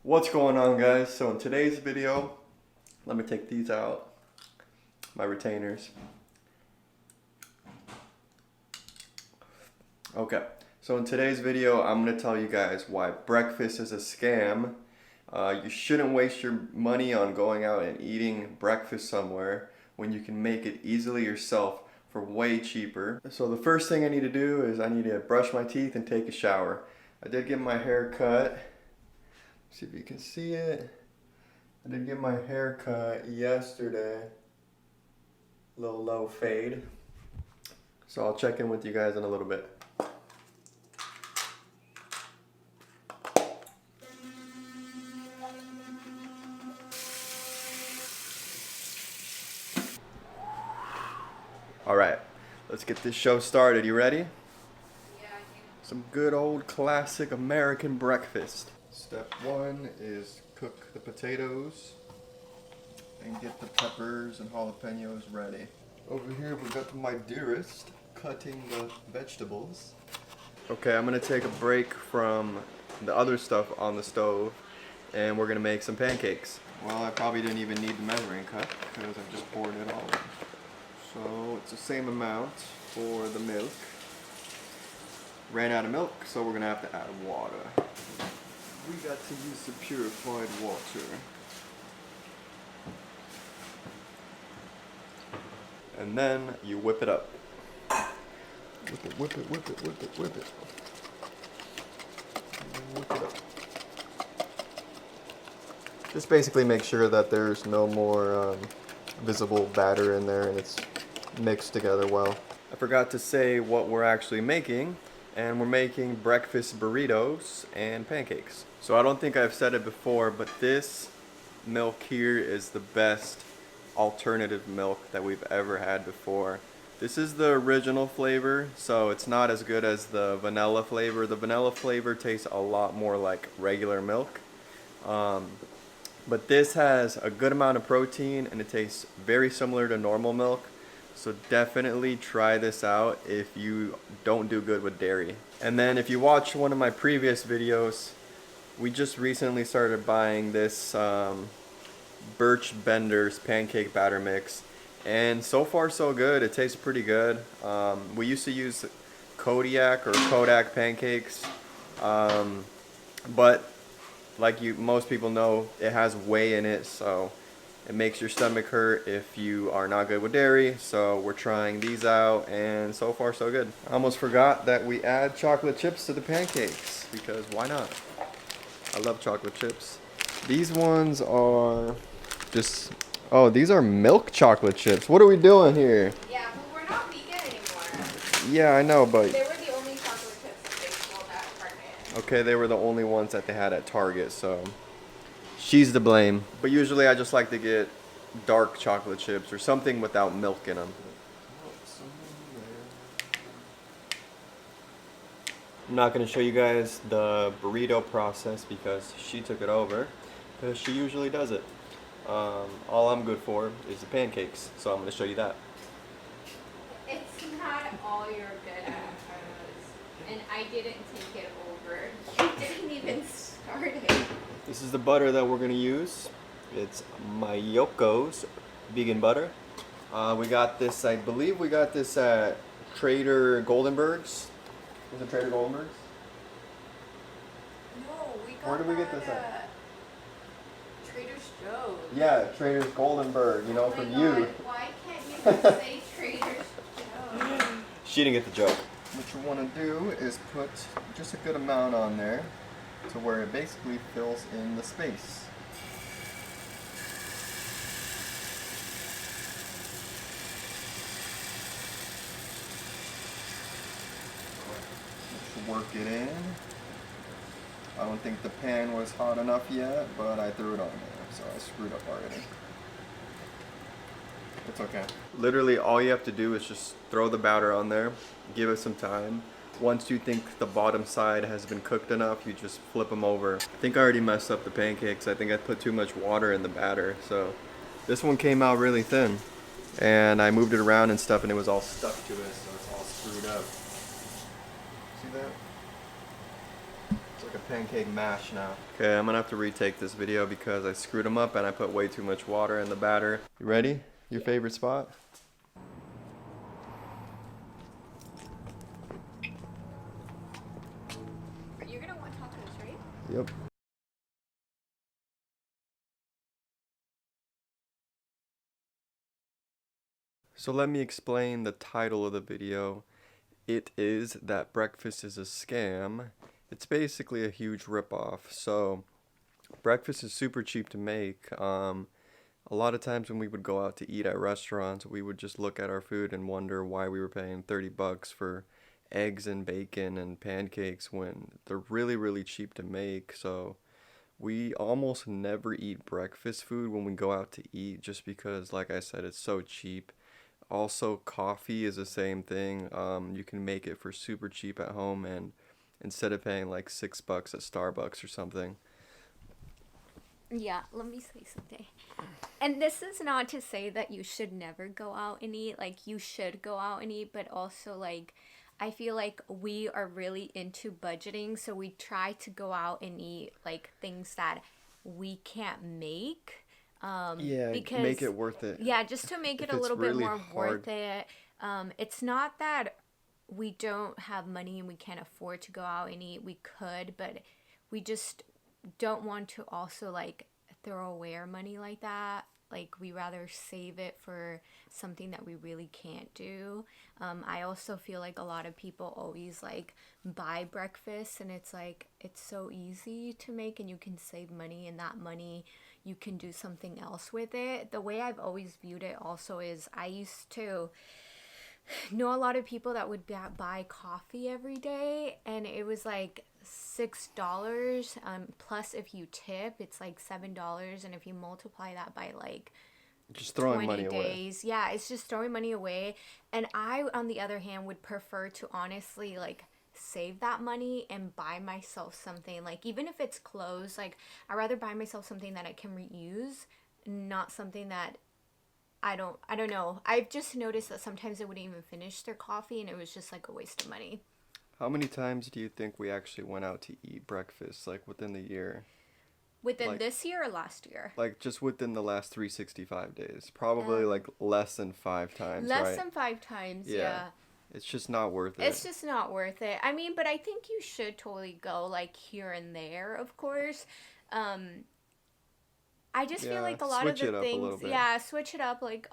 What's going on, guys? So in today's video, let me take these out, my retainers. Okay, so in today's video, I'm going to tell you guys why breakfast is a scam. You shouldn't waste your money on going out and eating breakfast somewhere when you can make it easily yourself for way cheaper. So the first thing I need to do is I need to brush my teeth and take a shower. I did get my hair cut. See if you can see it. I did get my hair cut yesterday. A little low fade. So I'll check in with you guys in a little bit. Alright, let's get this show started. You ready? Yeah, Some good old classic American breakfast. Step one is cook the potatoes and get the peppers and jalapenos ready. Over here we got my dearest cutting the vegetables. Okay, I'm gonna take a break from the other stuff on the stove and we're gonna make some pancakes. Well, I probably didn't even need the measuring cup because I've just poured it all in. So it's the same amount for the milk. Ran out of milk, so we're gonna have to add water. We got to use the purified water. And then you whip it up. Whip it, whip it, whip it, whip it, whip it. Whip it up. Just basically make sure that there's no more visible batter in there and it's mixed together well. I forgot to say what we're actually making, and we're making breakfast burritos and pancakes. So I don't think I've said it before, but this milk here is the best alternative milk that we've ever had before. This is the original flavor, so it's not as good as the vanilla flavor. The vanilla flavor tastes a lot more like regular milk. But this has a good amount of protein and it tastes very similar to normal milk. So definitely try this out if you don't do good with dairy. And then if you watch one of my previous videos, we just recently started buying this Birch Bender's pancake batter mix. And so far so good, it tastes pretty good. We used to use Kodiak or Kodak pancakes, but like most people know, it has whey in it, so it makes your stomach hurt if you are not good with dairy. So we're trying these out, and so far so good. I almost forgot that we add chocolate chips to the pancakes, because why not? I love chocolate chips. These ones are just, oh, these are milk chocolate chips. What are we doing here? yeah, but we're not vegan anymore. Yeah, I know, but They were the only chocolate chips that they sold at Target. okay, they were the only ones that they had at Target, so she's to blame. But usually I just like to get dark chocolate chips or something without milk in them. I'm not going to show you guys the burrito process because she took it over, because she usually does it. All I'm good for is the pancakes, so I'm going to show you that. It's not all you're good at, Carlos. And I didn't take it over. You didn't even start it. This is the butter that we're going to use. It's Mayoko's vegan butter. We got this, I believe we got this at Trader Goldenberg's. Was it Trader Goldenberg's? No, we got Where did we get this at? Trader Joe's. Yeah, Trader's Goldenberg, you know, Oh from my you. God, why can't you just say Trader Joe's? She didn't get the joke. What you want to do is put just a good amount on there to where it basically fills in the space. Just work it in. I don't think the pan was hot enough yet, but I threw it on there, so I screwed up already. It's okay. Literally all you have to do is just throw the batter on there, give it some time. Once you think the bottom side has been cooked enough, you just flip them over. I think I already messed up the pancakes. I think I put too much water in the batter. So this one came out really thin. And I moved it around and stuff and it was all stuck to it, so it's all screwed up. See that? So like a pancake mash now. Okay, I'm gonna have to retake this video because I screwed them up and I put way too much water in the batter. You ready? Your favorite spot? You're gonna want tacos, right? Yep. So let me explain the title of the video. It is that breakfast is a scam. It's basically a huge ripoff. So breakfast is super cheap to make. A lot of times when we would go out to eat at restaurants, we would just look at our food and wonder why we were paying $30 for eggs and bacon and pancakes when they're really, really cheap to make. So we almost never eat breakfast food when we go out to eat just because, like I said, it's so cheap. Also, coffee is the same thing. You can make it for super cheap at home, and instead of paying like $6 at Starbucks or something. Yeah, let me say something. And this is not to say that you should never go out and eat. Like, you should go out and eat, but also, like, I feel like we are really into budgeting, so we try to go out and eat, like, things that we can't make. Yeah, Because, make it worth it. yeah, just to make it If a it's little bit really more hard. worth it. It's not that we don't have money and we can't afford to go out and eat. We could, but we just don't want to also like throw away our money like that. Like, we rather save it for something that we really can't do. I also feel like a lot of people always like buy breakfast, and it's like it's so easy to make and you can save money, and that money you can do something else with it. The way I've always viewed it also is I used to know a lot of people that would buy coffee every day, and it was like $6, plus if you tip it's like $7, and if you multiply that by like Just throwing 20 money away. days, yeah, it's just throwing money away. And I, on the other hand, would prefer to honestly like save that money and buy myself something, like even if it's clothes. Like, I'd rather buy myself something that I can reuse, not something that I don't know. I've just noticed that sometimes they wouldn't even finish their coffee, and it was just like a waste of money. How many times do you think we actually went out to eat breakfast, like within the year? Within Like, this year or last year? like just within the last 365 days? Probably like less than 5 times, Less right? than 5 times, Yeah. yeah. It's just not worth it. It's just not worth it. I mean, but I think you should totally go like here and there, of course. Um, I just feel Yeah, like a lot of switch the it up a things, little bit. yeah, switch it up. Like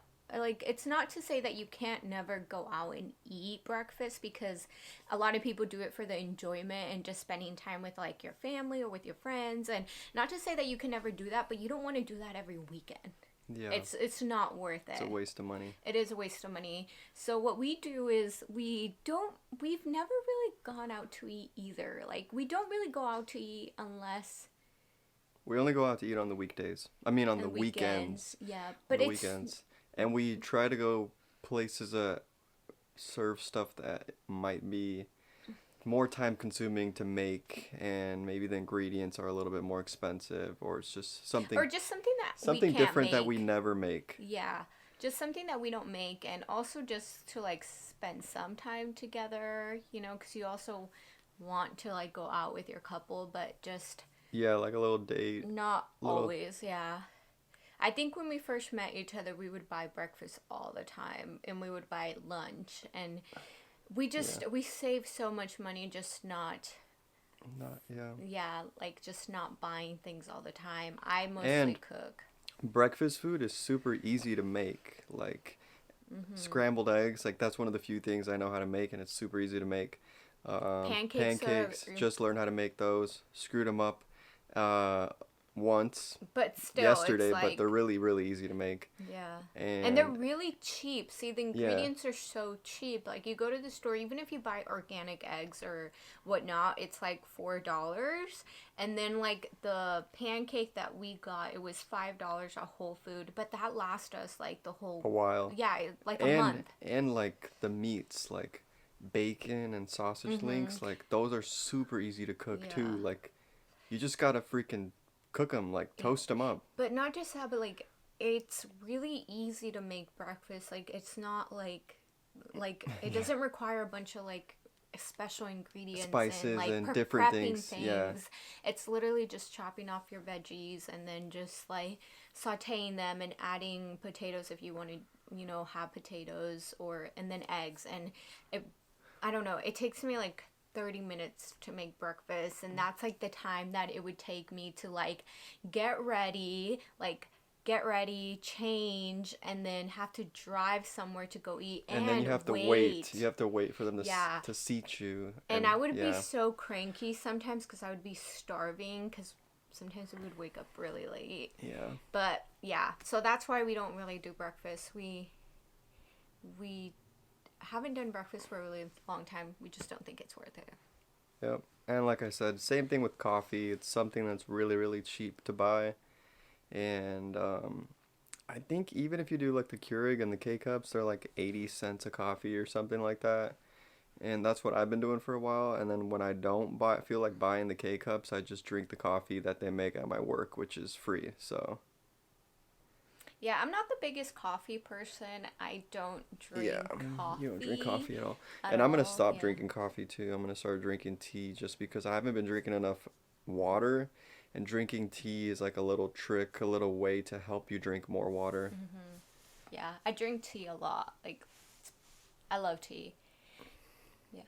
it's not to say that you can't never go out and eat breakfast, because a lot of people do it for the enjoyment and just spending time with like your family or with your friends. And not to say that you can never do that, but you don't want to do that every weekend. Yeah. It's not worth it. It's a waste of money. It is a waste of money. So what we do is we've never really gone out to eat either. Like, we don't really go out to eat unless We only go out to eat on the weekdays. I mean, on the weekends. Yeah, On but the it's weekends. And we try to go places that serve stuff that might be more time consuming to make, and maybe the ingredients are a little bit more expensive, or it's just something or just something that we something can't different that we make. never make. Yeah, just something that we don't make, and also just to like spend some time together, because you also want to like go out with your couple, but just Yeah, like a little date. not Little always. Yeah. I think when we first met each other, we would buy breakfast all the time, and we would buy lunch, and we save so much money just not, not yeah. yeah, like just not buying things all the time. I mostly And cook. breakfast food is super easy to make. Like scrambled eggs, like that's one of the few things I know how to make, and it's super easy to make. Pancakes, just learned how to make those. Screwed them up once But still, yesterday, it's but like, they're really, really easy to make. yeah. And they're And really cheap. See, the yeah, ingredients are so cheap. Like, you go to the store, even if you buy organic eggs or whatnot, it's like $4. And then, like, the pancake that we got, it was $5 at Whole Food. But that lasts us, like, the a whole, while. yeah, like a And month. like the meats, like bacon and sausage links, like those are super easy to cook too. Yeah. Like you just gotta freaking cook them, like toast them up. But not just that, but, like, it's really easy to make breakfast. Like, it's not like it doesn't require a bunch of, like, special ingredients Spices and like and different prepping things. Yeah. It's literally just chopping off your veggies and then just like sauteing them and adding potatoes if you want to, you know, have potatoes, or and then eggs. And I don't know, it takes me like 30 minutes to make breakfast, and that's like the time that it would take me to like get ready, change, and then have to drive somewhere to go eat, and then you have to wait. You have to wait for them to seat you. And I would be so cranky sometimes because I would be starving, because sometimes we would wake up really late. Yeah. But yeah, so that's why we don't really do breakfast. We haven't done breakfast for a really long time. We just don't think it's worth it. Yep. And like I said, same thing with coffee. It's something that's really, really cheap to buy. And I think even if you do like the Keurig and the K-Cups, they're like 80 cents a coffee or something like that. And that's what I've been doing for a while. And then when I don't feel like buying the K-Cups, I just drink the coffee that they make at my work, which is free. So yeah, I'm not the biggest coffee person. I don't drink coffee. You don't drink coffee at all. And I'm going to stop drinking coffee too. I'm going to start drinking tea just because I haven't been drinking enough water. And drinking tea is like a little trick, a little way to help you drink more water. Mm-hmm. Yeah, I drink tea a lot. Like, I love tea. Yeah.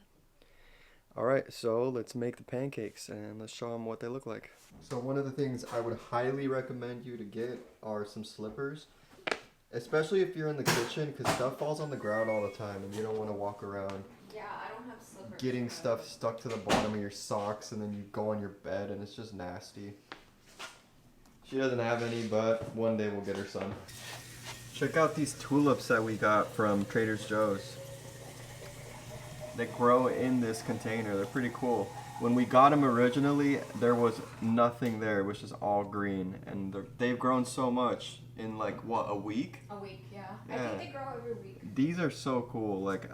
All right, so let's make the pancakes and let's show them what they look like. So one of the things I would highly recommend you to get are some slippers. Especially if you're in the kitchen, because stuff falls on the ground all the time and you don't want to walk around. Yeah, I don't have slippers. Getting stuff stuck to the bottom of your socks, and then you go on your bed and it's just nasty. She doesn't have any, but one day we'll get her some. Check out these tulips that we got from Trader Joe's. They grow in this container. They're pretty cool. When we got them originally, there was nothing there. It was just all green, and they've grown so much in like what, a week? A week, yeah. I think they grow every week. These are so cool. Like,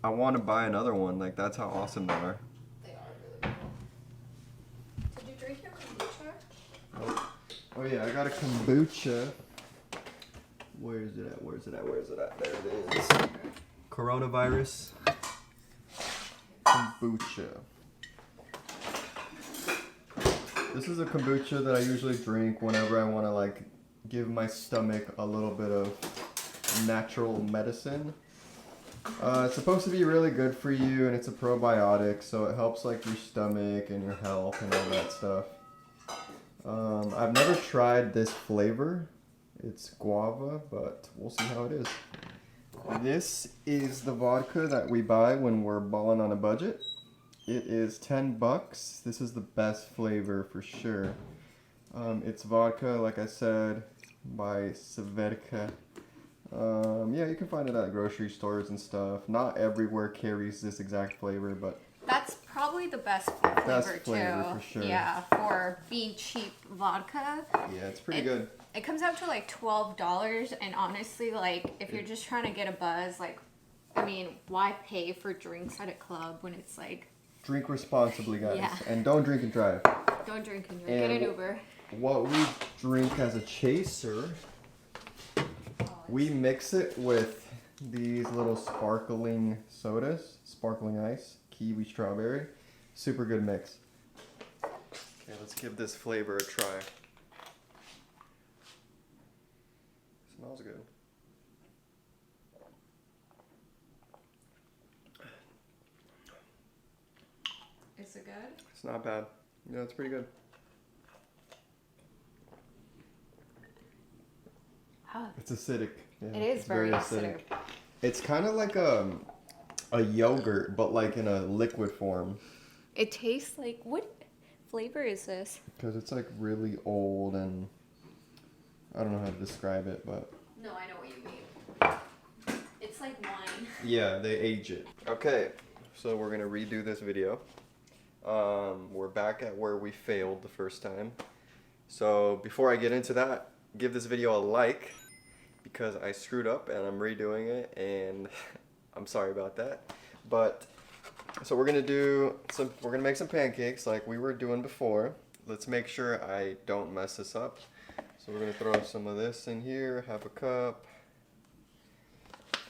I want to buy another one. Like, that's how awesome they are. They are really cool. Did you drink your kombucha? Oh yeah, I got a kombucha. Where is it at? Where is it at? Where is it at? There it is. Coronavirus kombucha. This is a kombucha that I usually drink whenever I want to like give my stomach a little bit of natural medicine. It's supposed to be really good for you, and it's a probiotic, so it helps like your stomach and your health and all that stuff. I've never tried this flavor. It's guava, but we'll see how it is. This is the vodka that we buy when we're balling on a budget. It is $10. This is the best flavor for sure. It's vodka, like I said, by Severka. Yeah, you can find it at grocery stores and stuff. Not everywhere carries this exact flavor, but that's probably the best flavor too. For sure. Yeah, for being cheap vodka. Yeah, it's pretty good. It comes out to like $12, and honestly, like if you're just trying to get a buzz, like, I mean, why pay for drinks at a club when it's like... Drink responsibly, guys. Yeah. And don't drink and drive. Don't drink and drive. Get an Uber. What we drink as a chaser, we mix it with these little sparkling sodas, sparkling ice, kiwi strawberry. Super good mix. Okay, let's give this flavor a try. Smells good. Is it good? It's not bad. Yeah, it's pretty good. Oh. It's acidic. Yeah, it is very acidic. It's kind of like a yogurt, but like in a liquid form. It tastes like... What flavor is this? Because it's like really old, and I don't know how to describe it, but... No, I know what you mean. It's like wine. Yeah, they age it. Okay, so we're going to redo this video. We're back at where we failed the first time. So before I get into that, give this video a like, because I screwed up and I'm redoing it, and I'm sorry about that. But so we're gonna make some pancakes like we were doing before. Let's make sure I don't mess this up. So we're gonna throw some of this in here, half a cup.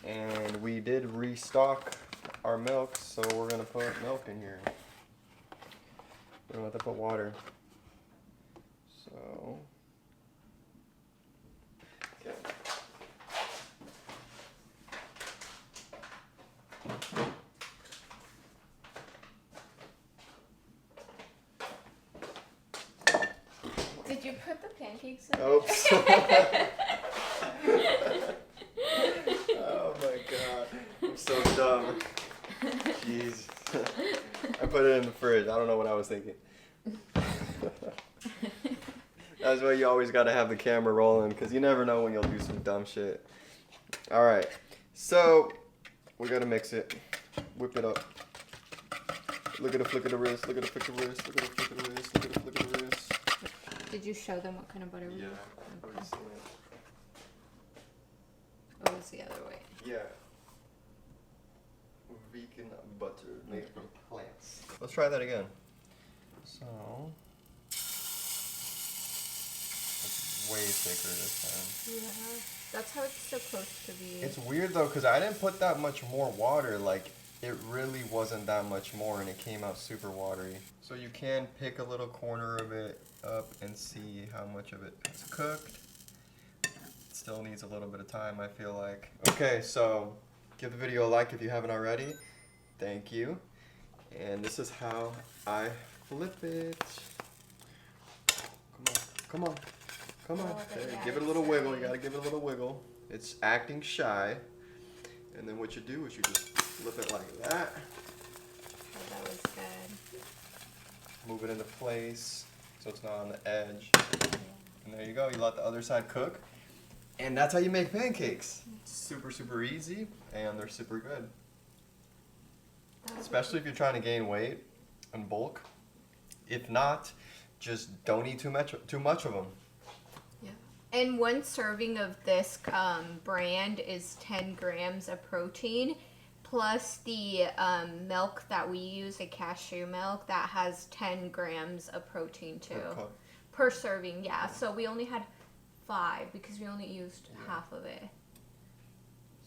And we did restock our milk, so we're gonna put milk in here. We don't have to put water. So, okay. Did you put the pancakes in? Oops. Oh my god. I'm so dumb. Jeez. I put it in the fridge. I don't know what I was thinking. That's why you always gotta have the camera rolling, because you never know when you'll do some dumb shit. Alright. So, we gotta mix it. Whip it up. Look at the flick of the wrist. Look at the flick of the wrist. Look at the flick of the wrist. Look at the flick of the wrist. Did you show them what kind of butter we Yeah. use? I've already seen it. Oh, it's the other way. Yeah. Vegan butter made from plants. Let's try that again. So, it's way thicker this time. Yeah, that's how it's supposed to be. It's weird though, because I didn't put that much more water. Like, it really wasn't that much more, and it came out super watery. So you can pick a little corner of it up and see how much of it is cooked. It still needs a little bit of time, I feel like. Okay, so give the video a like if you haven't already. Thank you. And this is how I flip it. Come on, come on, come on. Okay, give it a little wiggle. You gotta give it a little wiggle. It's acting shy. And then what you do is you just flip it like that. Oh, that was good. Move it into place so it's not on the edge. And there you go. You let the other side cook. And that's how you make pancakes. Super, super easy, and they're super good. Especially if you're trying to gain weight and bulk. If not, just don't eat too much of them. Yeah. And one serving of this brand is 10 grams of protein, plus the milk that we use, a cashew milk, that has 10 grams of protein too. Per serving, yeah. So we only had 5 because we only used half of it.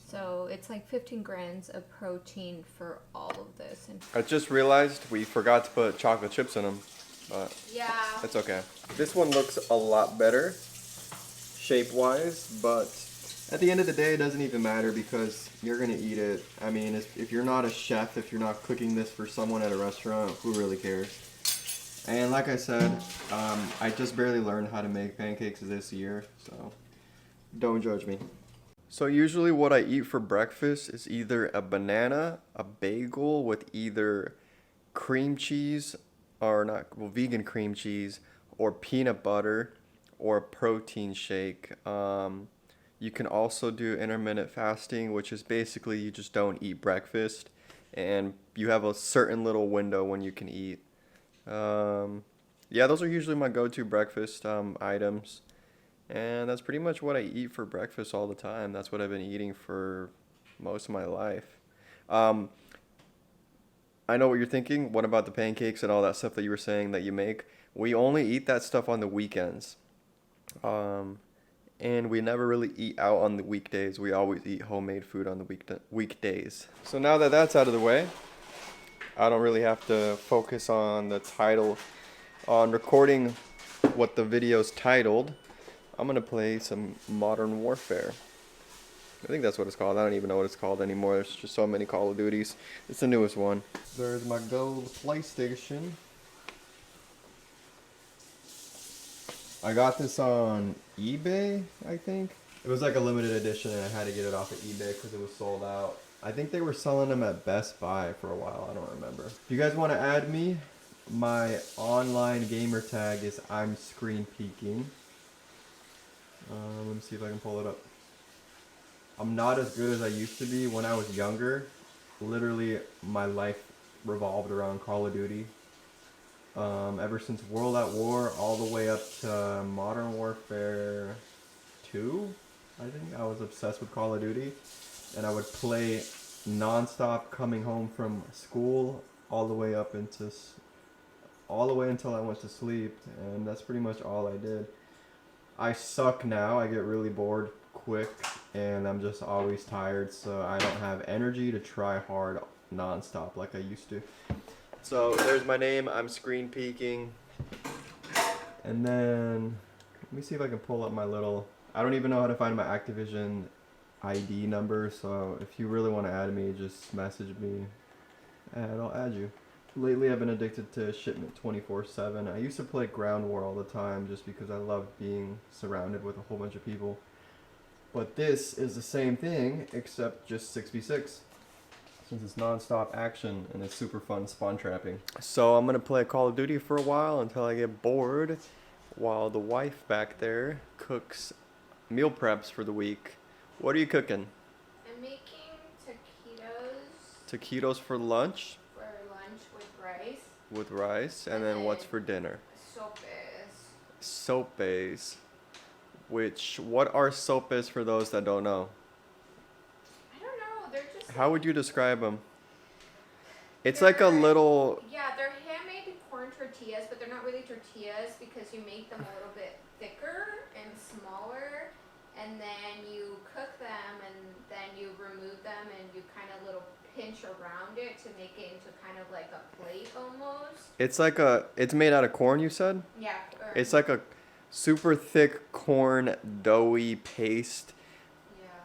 So it's like 15 grams of protein for all of this. And I just realized we forgot to put chocolate chips in them, but yeah, that's okay. This one looks a lot better shape-wise, but at the end of the day, it doesn't even matter because you're gonna eat it. I mean, if you're not a chef, if you're not cooking this for someone at a restaurant, who really cares? And like I said, I just barely learned how to make pancakes this year, so don't judge me. So usually what I eat for breakfast is either a banana, a bagel with either cream cheese, or not, well, vegan cream cheese, or peanut butter, or a protein shake. You can also do intermittent fasting, which is basically you just don't eat breakfast, and you have a certain little window when you can eat. Yeah, those are usually my go-to breakfast items. And that's pretty much what I eat for breakfast all the time. That's what I've been eating for most of my life. I know what you're thinking. What about the pancakes and all that stuff that you were saying that you make? We only eat that stuff on the weekends. And we never really eat out on the weekdays. We always eat homemade food on the weekdays. So now that that's out of the way, I don't really have to focus on the title, on recording what the video's titled. I'm going to play some Modern Warfare. I think that's what it's called. I don't even know what it's called anymore. There's just so many Call of Duties. It's the newest one. There's my gold PlayStation. I got this on eBay, I think. It was like a limited edition and I had to get it off of eBay because it was sold out. I think they were selling them at Best Buy for a while. I don't remember. If you guys want to add me, my online gamer tag is I'm screen peeking. Let me see if I can pull it up. I'm not as good as I used to be. When I was younger, literally my life revolved around Call of Duty. Ever since World at War all the way up to Modern Warfare 2, I think I was obsessed with Call of Duty. And I would play non-stop coming home from school all the way until I went to sleep, and that's pretty much all I did. I suck now. I get really bored quick, and I'm just always tired, so I don't have energy to try hard non-stop like I used to. So there's my name. I'm screen peeking. And then let me see if I can pull up my little, I don't even know how to find my Activision ID number, so if you really want to add me, just message me and I'll add you. Lately I've been addicted to Shipment 24/7. I used to play Ground War all the time just because I loved being surrounded with a whole bunch of people. But this is the same thing except just 6v6. Since it's non-stop action and it's super fun spawn trapping. So I'm gonna play Call of Duty for a while until I get bored, while the wife back there cooks meal preps for the week. What are you cooking? I'm making taquitos. Taquitos for lunch? For lunch with rice. With rice, and then what's for dinner? Sopes. Sopes. What are sopes for those that don't know? How would you describe them? It's like a little... Yeah, they're handmade corn tortillas, but they're not really tortillas because you make them a little bit thicker and smaller, and then you cook them, and then you remove them, and you kind of little pinch around it to make it into kind of like a plate almost. It's made out of corn, you said? Yeah. It's like a super thick corn doughy paste.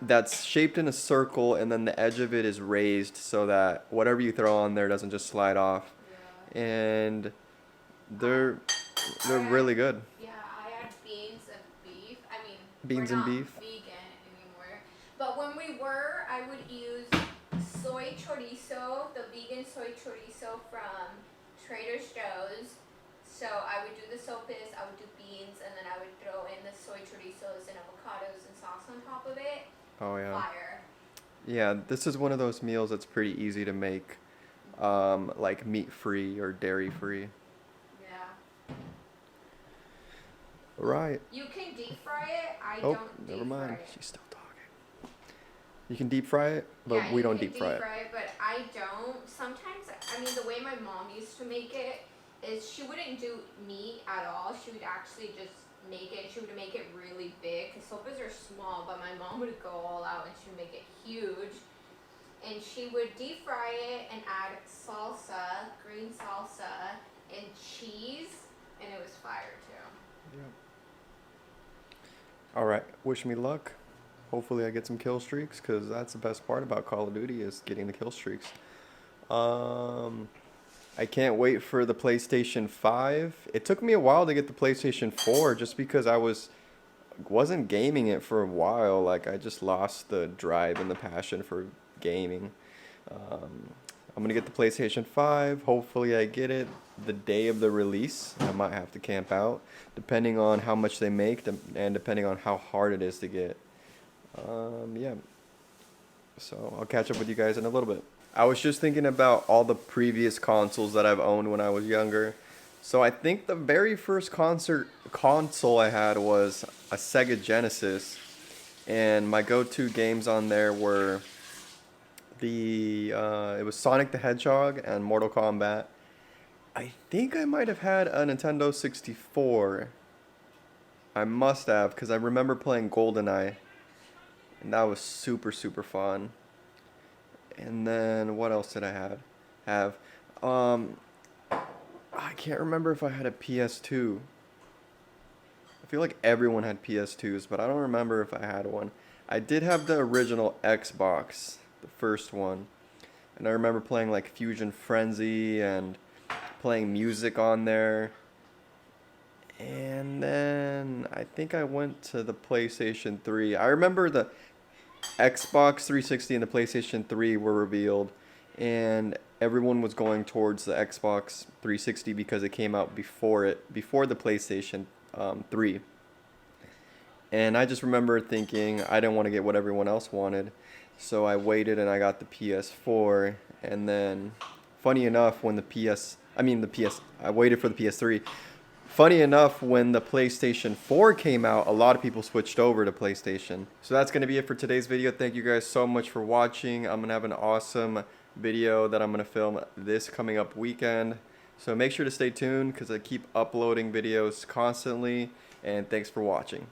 That's shaped in a circle, and then the edge of it is raised so that whatever you throw on there doesn't just slide off. Yeah. And they're really good. Yeah, I add beans and beef. I mean, beans we're and not beef. Vegan anymore. But when we were, I would use soy chorizo, the vegan soy chorizo from Trader Joe's. So I would do the sopes, I would do beans, and then I would throw in the soy chorizos and avocados and sauce on top of it. Oh yeah. Fire. Yeah, this is one of those meals that's pretty easy to make, like meat-free or dairy-free. Yeah. Right. You can deep fry it. I don't deep never mind. fry it. She's still talking. You can deep fry it, but Yeah, we you don't can deep fry it. But I don't. Sometimes, I mean, the way my mom used to make it is she wouldn't do meat at all. She would actually just make it. She would make it really big because sopes are small, but my mom would go all out and she would make it huge. And she would deep fry it and add salsa, green salsa, and cheese, and it was fire too. Yeah. All right. Wish me luck. Hopefully I get some kill streaks, because that's the best part about Call of Duty is getting the kill streaks. I can't wait for the PlayStation 5. It took me a while to get the PlayStation 4 just because I wasn't gaming it for a while. Like, I just lost the drive and the passion for gaming. I'm going to get the PlayStation 5. Hopefully I get it the day of the release. I might have to camp out depending on how much they make and depending on how hard it is to get. Yeah. So I'll catch up with you guys in a little bit. I was just thinking about all the previous consoles that I've owned when I was younger. So I think the very first console I had was a Sega Genesis. And my go-to games on there were it was Sonic the Hedgehog and Mortal Kombat. I think I might have had a Nintendo 64. I must have, because I remember playing GoldenEye. And that was super, super fun. And then what else did I have? I can't remember if I had a PS2. I feel like everyone had PS2s, but I don't remember if I had one. I did have the original Xbox, the first one. And I remember playing like Fusion Frenzy and playing music on there. And then I think I went to the PlayStation 3. I remember the Xbox 360 and the PlayStation 3 were revealed, and everyone was going towards the Xbox 360 because it came out before the PlayStation 3. And I just remember thinking I didn't want to get what everyone else wanted, so I waited and I got the PS4. And then, funny enough, I waited for the PS3. Funny enough, when the PlayStation 4 came out, a lot of people switched over to PlayStation. So that's going to be it for today's video. Thank you guys so much for watching. I'm going to have an awesome video that I'm going to film this coming up weekend. So make sure to stay tuned because I keep uploading videos constantly. And thanks for watching.